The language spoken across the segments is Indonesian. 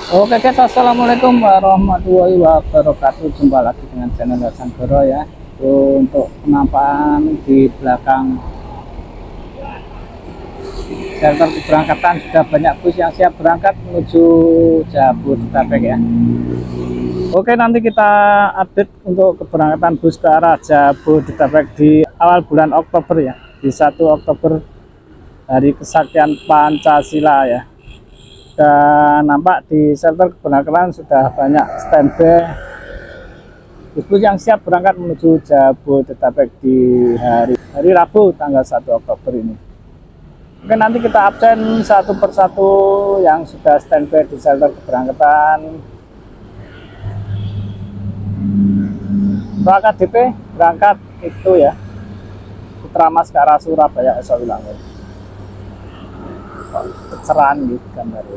Oke guys, assalamualaikum warahmatullahi wabarakatuh. Jumpa lagi dengan channel Hasan Goro ya. Untuk penampakan di belakang shelter keberangkatan sudah banyak bus yang siap berangkat menuju Jabodetabek ya. Oke, nanti kita update untuk keberangkatan bus ke arah Jabodetabek di awal bulan Oktober ya, di 1 Oktober, hari kesaktian Pancasila ya. Dan nampak di shelter keberangkatan sudah banyak standby bus-bus yang siap berangkat menuju Jabodetabek di hari Rabu tanggal 1 Oktober ini. Oke, nanti kita absen satu persatu yang sudah standby di shelter keberangkatan. Untuk AKDP berangkat itu ya, Putra Mas ke arah Surabaya Osowilangun. Kecerahan gitu gambarnya.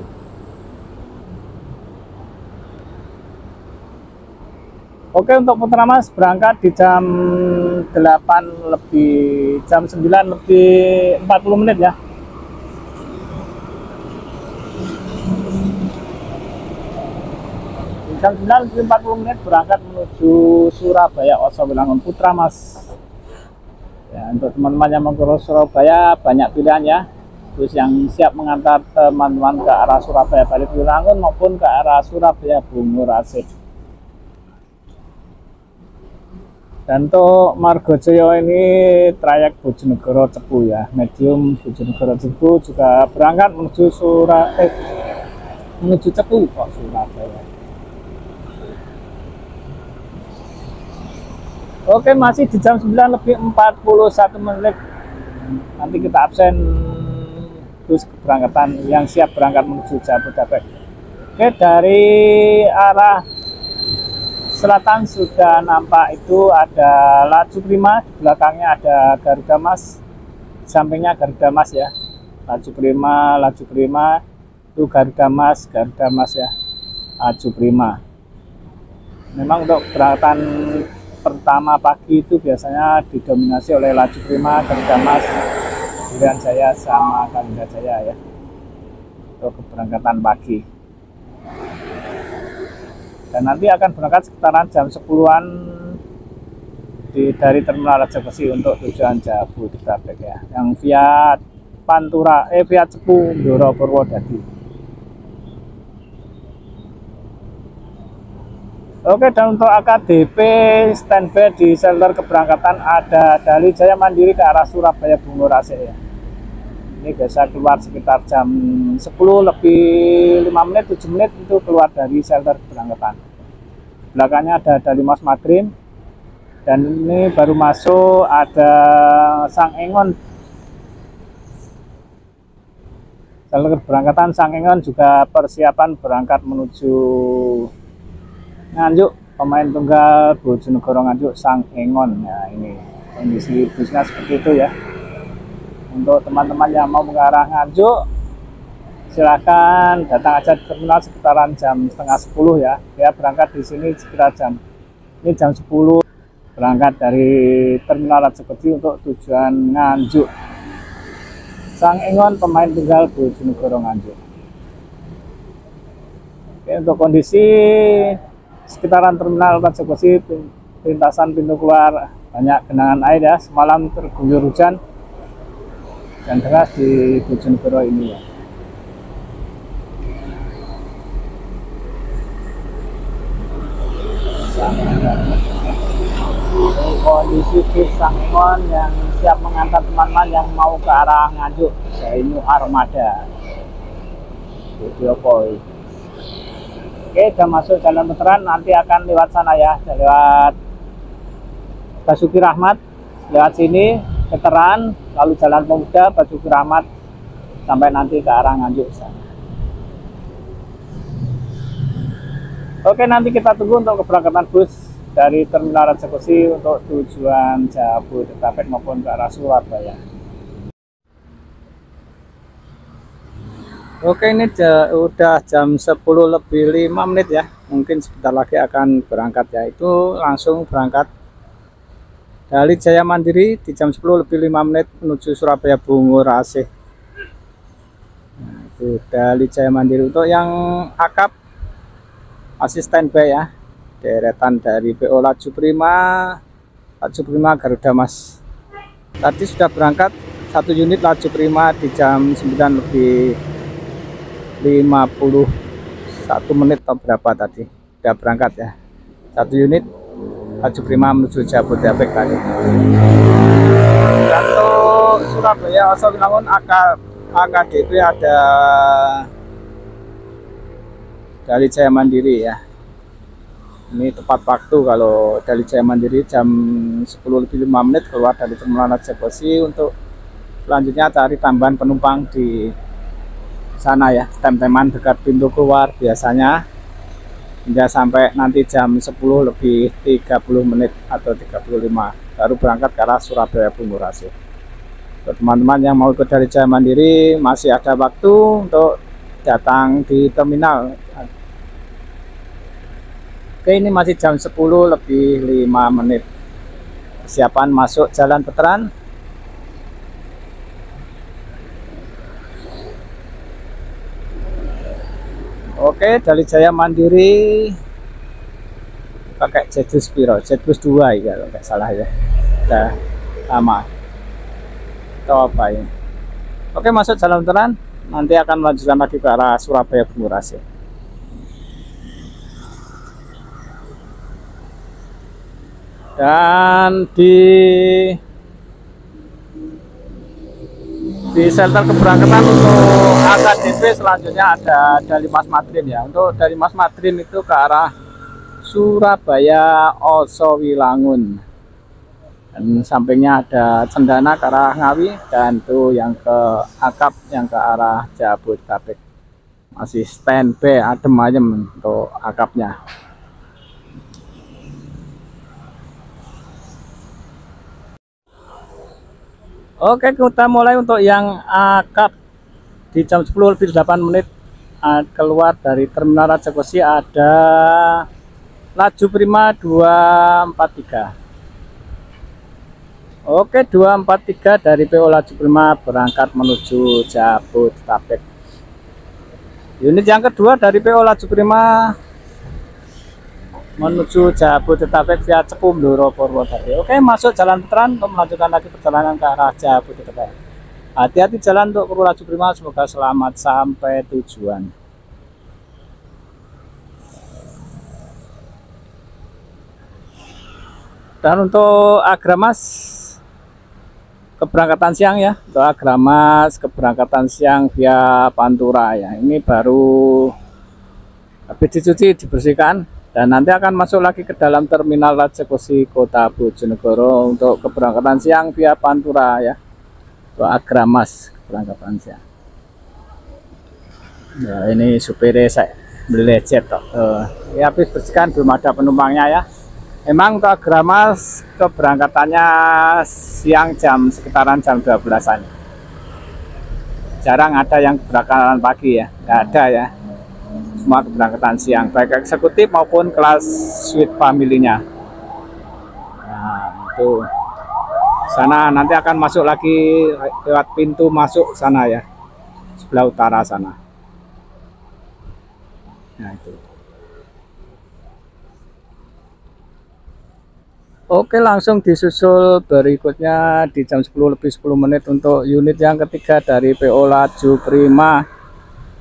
Oke, untuk Putra Mas berangkat di jam 9 lebih 40 menit ya. Di jam 9 lebih 40 menit berangkat menuju Surabaya Osowilangun Putra Mas. Ya, untuk teman-teman yang mau ke Surabaya banyak pilihan ya. Bus yang siap mengantar teman-teman ke arah Surabaya Baliwilangun maupun ke arah Surabaya Bungurasi. Dan untuk Margojoyo ini trayek Bojonegoro Cepu ya, medium Bojonegoro Cepu juga berangkat menuju menuju Cepu kok Surabaya. Oke, masih di jam 9 lebih 41 menit. Nanti kita absen bus keberangkatan yang siap berangkat menuju Jabodetabek. Oke, dari arah selatan sudah nampak itu ada laju prima, di belakangnya ada Garuda Mas, sampingnya Garuda Mas ya. Laju prima itu Garuda Mas ya, laju prima. Memang untuk keberangkatan pertama pagi itu biasanya didominasi oleh laju prima, Garuda Mas, Irian Jaya sama Garuda Jaya ya, untuk keberangkatan pagi. Dan nanti akan berangkat sekitaran jam 10-an dari Terminal Raja Besi untuk tujuan Jabodetabek ya, yang via Pantura via Cepu Blora Purwodadi. Oke, dan untuk AKDP standby di shelter keberangkatan ada dari Jaya Mandiri ke arah Surabaya Bungurasi ya. Ini biasa keluar sekitar jam 10 lebih 5 menit 7 menit itu keluar dari shelter keberangkatan. Belakangnya ada Dalimas Madrim, dan ini baru masuk ada Sang Engon. Shelter keberangkatan Sang Engon juga persiapan berangkat menuju Nganjuk, pemain tunggal Bojonegoro Nganjuk Sang Engon. Nah, ini kondisi busnya seperti itu ya. Untuk teman-teman yang mau mengarah Nganjuk, silakan datang aja di terminal sekitaran jam setengah 10 ya. Dia berangkat di sini sekitar jam 10 berangkat dari Terminal Rajabesi untuk tujuan Nganjuk. Sang Engon pemain tunggal Bojonegoro Nganjuk. Oke, untuk kondisi sekitaran Terminal Rajabesi, lintasan pintu keluar banyak genangan air ya. Semalam terguyur hujan dan deras di Bojonegoro ini ya. Kondisi bis Sang Engon yang siap mengantar teman-teman yang mau ke arah Nganjuk dari New Armada Video Point. Oke, udah masuk jalan veteran, nanti akan lewat sana ya, lewat Basuki Rahmat, lewat sini veteran, lalu Jalan Pemuda, Basuki Rahmat, sampai nanti ke arah Nganjuk sana. Oke, nanti kita tunggu untuk keberangkatan bus dari Terminal Rajabesi untuk tujuan Jabodetabek maupun ke arah Surabaya. Oke, ini udah jam 10 lebih 5 menit ya. Mungkin sebentar lagi akan berangkat ya. Itu langsung berangkat dari Jaya Mandiri di jam 10 lebih 5 menit menuju Surabaya Bungurasi. Nah, itu dari Jaya Mandiri. Untuk yang akap masih standby ya, deretan dari PO Laju Prima Garuda Mas. Tadi sudah berangkat 1 unit Laju Prima di jam 9:51 atau berapa tadi sudah berangkat ya, 1 unit Laju Prima menuju Jabodetabek tadi. Untuk Surabaya Oso Winangun AKDP ada dari Jaya Mandiri ya. Ini tepat waktu kalau dari Jaya Mandiri jam 10:05 keluar dari Terminal Rajagaluh untuk selanjutnya cari tambahan penumpang di sana ya, tem-teman dekat pintu keluar biasanya hingga sampai nanti jam 10:30 atau 35 baru berangkat ke arah Surabaya Bungurasi. Untuk teman-teman yang mau ikut dari Jaya Mandiri masih ada waktu untuk datang di terminal. Oke, ini masih jam 10:05. Persiapan masuk Jalan Veteran. Oke, dari Jaya Mandiri pakai Jetbus piro? Jetbus 2 ya kalau nggak salah ya. Udah lama. Atau apa ya? Oke, masuk Jalan Veteran. Nanti akan melanjutkan lagi ke arah Surabaya Bungurasi. Dan di shelter keberangkatan untuk AKDP selanjutnya ada dari Mas Madrin ya. Untuk dari Mas Madrin itu ke arah Surabaya Oso Winangun. Dan sampingnya ada Cendana ke arah Ngawi, dan tuh yang ke Akap yang ke arah Jabodetabek. Masih standby adem ayem untuk Akapnya. Oke, kita mulai untuk yang Akap di jam 10:08 keluar dari Terminal Rajagaluh ada Laju Prima 243. Oke, 243 dari PO Laju Prima berangkat menuju Jabodetabek. Unit yang kedua dari PO Laju Prima menuju Jabodetabek via Cepu Blora Purwodadi. Oke, masuk Jalan Veteran untuk melanjutkan lagi perjalanan ke arah Jabodetabek. Hati-hati jalan untuk PO Laju Prima, semoga selamat sampai tujuan. Dan untuk Agramas keberangkatan siang ya, untuk Agramas keberangkatan siang via Pantura ya. Ini baru habis dicuci, dibersihkan. Dan nanti akan masuk lagi ke dalam Terminal Rajagaluh Kota Bojonegoro untuk keberangkatan siang via Pantura ya. Untuk Agramas keberangkatan siang. Ya, ini supirnya saya beli lecet toh. Ya, habis bersihkan, belum ada penumpangnya ya. Emang untuk Agramas keberangkatannya siang sekitaran jam 12-an. Jarang ada yang keberangkatan pagi ya, nggak ada ya. Semua keberangkatan siang, baik eksekutif maupun kelas suite family-nya. Nah, itu sana nanti akan masuk lagi lewat pintu masuk sana ya, sebelah utara sana. Nah, itu. Oke, langsung disusul berikutnya di jam 10:10 untuk unit yang ketiga dari PO Laju Prima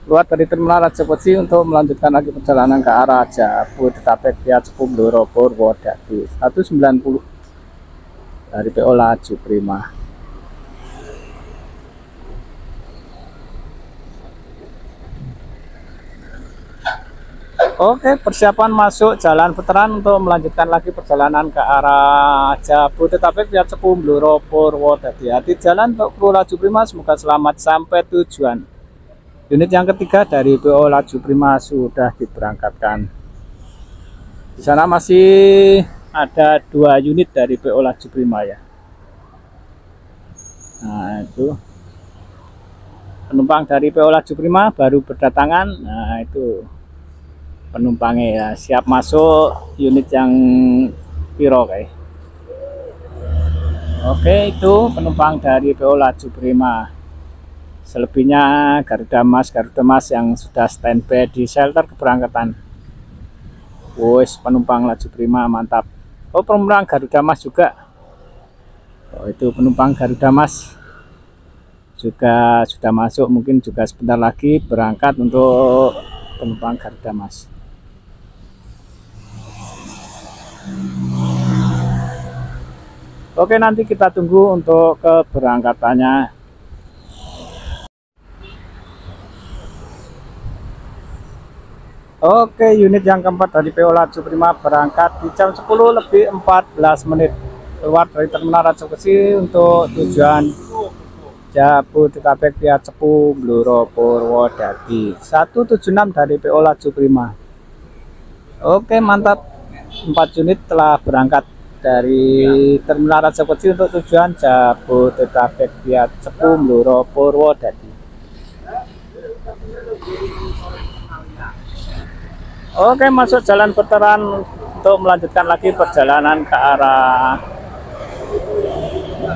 keluar dari Terminal Rajagaluh untuk melanjutkan lagi perjalanan ke arah Jabodetabek via Cepu Blora Purwodadi. 190 dari PO Laju Prima. Oke, persiapan masuk Jalan Veteran untuk melanjutkan lagi perjalanan ke arah Jabodetabek via Cepu Blora Purwodadi. Hati jalan untuk PO Laju Prima, semoga selamat sampai tujuan. Unit yang ketiga dari PO Laju Prima sudah diberangkatkan. Di sana masih ada 2 unit dari PO Laju Prima ya. Nah, itu penumpang dari PO Laju Prima baru berdatangan. Nah, itu penumpangnya ya, siap masuk unit yang piro kayak. Oke, itu penumpang dari PO Laju Prima. Selebihnya Garuda Mas yang sudah standby di shelter keberangkatan. Wes, penumpang laju prima, mantap. Oh, penumpang Garuda Mas juga. Oh, itu penumpang Garuda Mas juga sudah masuk, mungkin juga sebentar lagi berangkat untuk penumpang Garuda Mas. Oke, nanti kita tunggu untuk keberangkatannya. Oke, unit yang keempat dari PO Laju Prima berangkat di jam 10 lebih 14 menit. Keluar dari Terminal Raja Besi untuk tujuan Jabodetabek via Cepu, Bluro, Purwodadi. 176 dari PO Laju Prima. Oke, mantap. 4 unit telah berangkat dari Terminal Raja Besi untuk tujuan Jabodetabek via Cepu, Bluro, Purwodadi. Oke, masuk jalan veteran untuk melanjutkan lagi perjalanan ke arah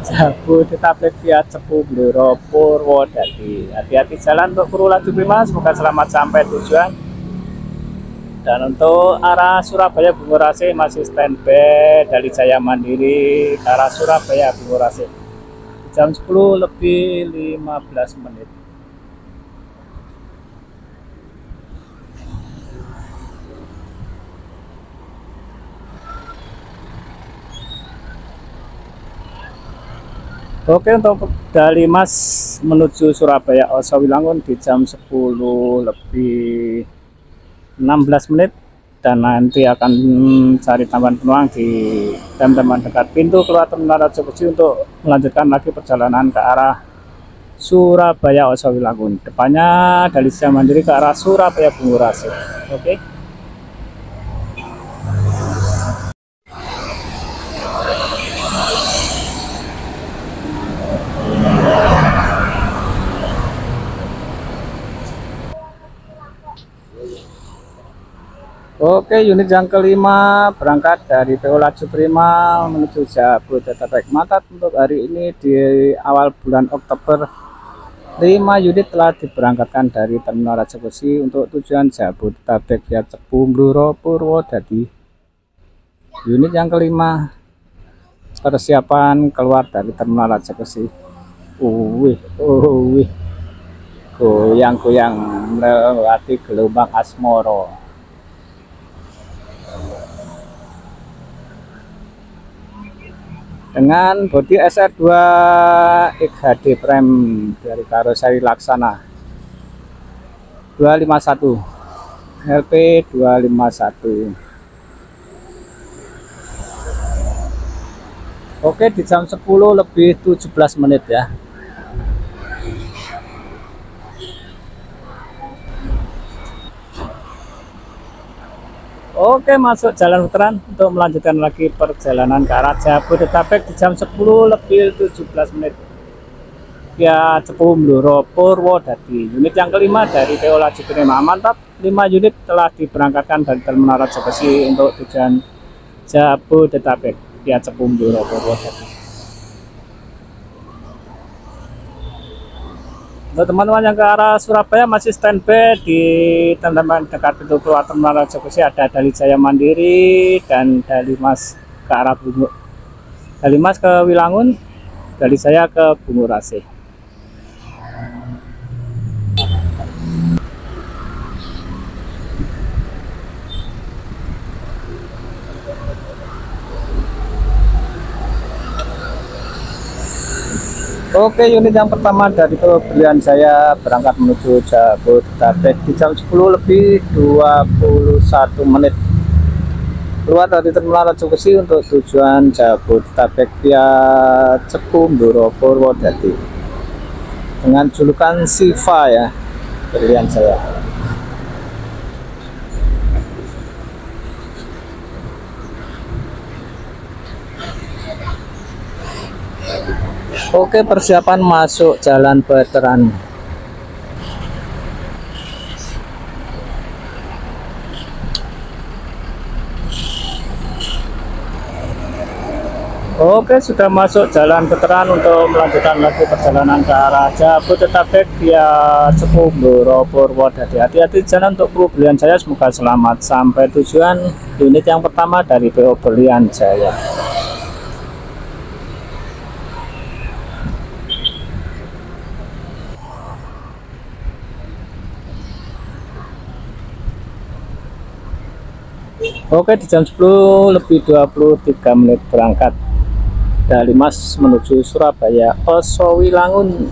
Jabodetabek via Cepu, Bluro, Purwodadi. Hati-hati jalan untuk kru Laju Prima, semoga selamat sampai tujuan. Dan untuk arah Surabaya Bungurasi masih standby dari Jaya Mandiri ke arah Surabaya Bungurasi. Jam 10 lebih 15 menit. Oke, untuk Dalimas menuju Surabaya Osowilangun di jam 10 lebih 16 menit, dan nanti akan cari tambahan penumpang di teman-teman dekat pintu keluar Terminal Raja Besi untuk melanjutkan lagi perjalanan ke arah Surabaya Osowilangun. Depannya dari Jaya Mandiri ke arah Surabaya Bungurasi. Oke. Oke, unit yang kelima berangkat dari PO Laju Prima menuju Jabodetabek. Mantap, untuk hari ini di awal bulan Oktober 5 unit telah diberangkatkan dari Terminal Raja Besi untuk tujuan Jabodetabek via Cepu, Bluro, Purwodadi. Unit yang kelima persiapan keluar dari Terminal Raja Besi. Goyang-goyang melewati gelombang asmoro. Dengan bodi SR2 XHD Prime dari karoseri Laksana 251 LP 251. Oke, di jam 10 lebih 17 menit ya. Oke, masuk jalan veteran untuk melanjutkan lagi perjalanan ke arah Jabodetabek di jam 10 lebih 17 menit via Cepu, Bluro, Purwodadi. Unit yang kelima dari PO Laju Prima. Mantap, 5 unit telah diberangkatkan dari Terminal Raja Besi untuk tujuan Jabodetabek via Cepu, Bluro, Purwodadi. Untuk teman-teman yang ke arah Surabaya masih standby di teman-teman dekat pintu keluar Terminal Raja Besi, ada dari Jaya Mandiri dan Dalimas ke arah Dalimas ke Wilangun, dari saya ke Bungurasi. Oke, unit yang pertama dari pembelian saya berangkat menuju Jabodetabek di jam 10 lebih 21 menit. Keluar dari Terminal Raja Besi untuk tujuan Jabodetabek via Cepu, Bluro, Purwodadi. Dengan julukan Siva ya, pilihan saya. Oke, persiapan masuk jalan veteran. Oke, sudah masuk jalan veteran untuk melanjutkan lagi perjalanan ke arah Jabodetabek via Cepu Blora Purwodadi. Hati-hati jalan untuk kru Berlian Jaya, semoga selamat sampai tujuan. Unit yang pertama dari PO Berlian Jaya. Oke, di jam 10 lebih 23 menit berangkat dari Mas menuju Surabaya Osowilangun.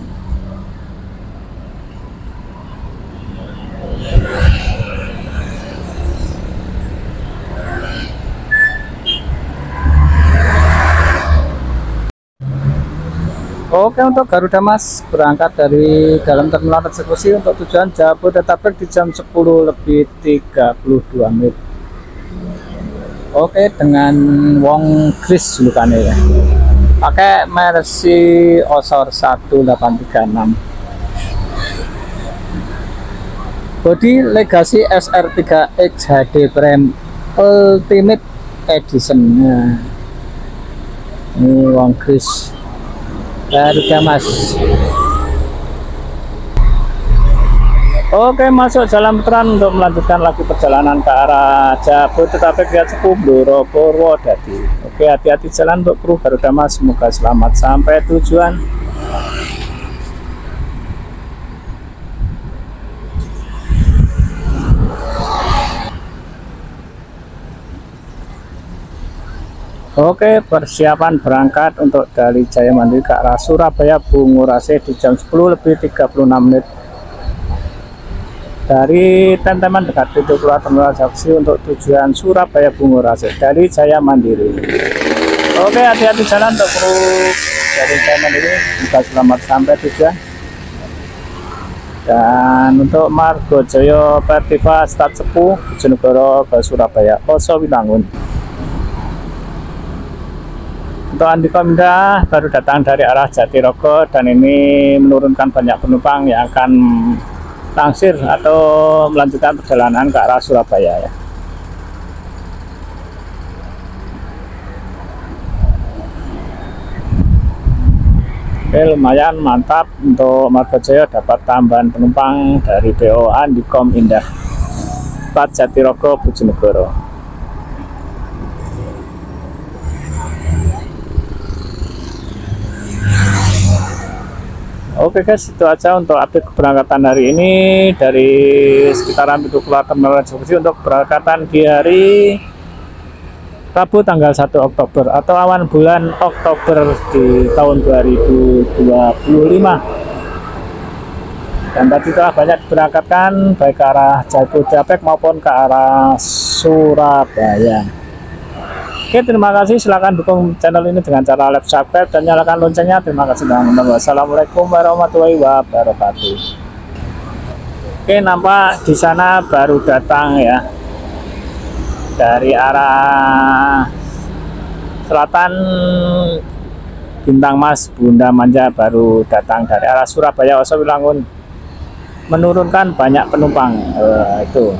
Oke, untuk Garuda Mas berangkat dari dalam terminal eksekusi untuk tujuan Jabodetabek di jam 10 lebih 32 menit. Oke, dengan Wong Kris lukane ya. Pakai Mercy Osor 1836. Bodi Legacy SR3X HD Prime Ultimate Edition. Nah, ini Wong Kris Garuda Mas. Oke, masuk jalan veteran untuk melanjutkan lagi perjalanan ke arah Jabodetabek via Cepu Blora Purwodadi. Oke, hati-hati jalan untuk kru Garuda Mas, semoga selamat sampai tujuan. Oke, persiapan berangkat untuk dari Jaya Mandiri ke arah Surabaya Bungurase di jam 10 lebih 36 menit. Dari Tenteman dekat pintu keluar terminal Jaksi untuk tujuan Surabaya Bungurase dari Jaya Mandiri. Oke, hati-hati jalan untuk kru dari Jaya Mandiri, semoga selamat sampai tujuan. Dan untuk Margojoyo Pertiva Start Cepu Bojonegoro ke Surabaya Osowilangun. Untuk Andika Minda baru datang dari arah Jatirogo dan ini menurunkan banyak penumpang yang akan langsir atau melanjutkan perjalanan ke arah Surabaya ya. Oke, lumayan mantap untuk Margojoyo dapat tambahan penumpang dari PO Andikom Indah plat Jatirogo Bojonegoro. Oke guys, itu aja untuk update keberangkatan hari ini dari sekitaran pintu keluar terminal eksekusi untuk keberangkatan di hari Rabu tanggal 1 Oktober atau awan bulan Oktober di tahun 2025. Dan tadi telah banyak diberangkatkan baik ke arah Jabodetabek maupun ke arah Surabaya. Oke, terima kasih. Silahkan dukung channel ini dengan cara like, subscribe, dan nyalakan loncengnya. Terima kasih teman-teman. Wassalamualaikum warahmatullahi wabarakatuh. Oke, nampak di sana baru datang ya dari arah selatan Bintang Mas Bunda Manja baru datang dari arah Surabaya Osowilangun, menurunkan banyak penumpang. Itu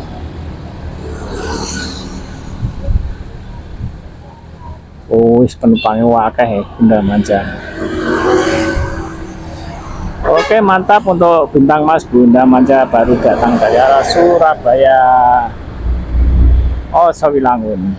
penumpangnya wakeh Bunda Manja. Oke, mantap untuk Bintang Mas Bunda Manja baru datang dari arah Surabaya Osowilangun.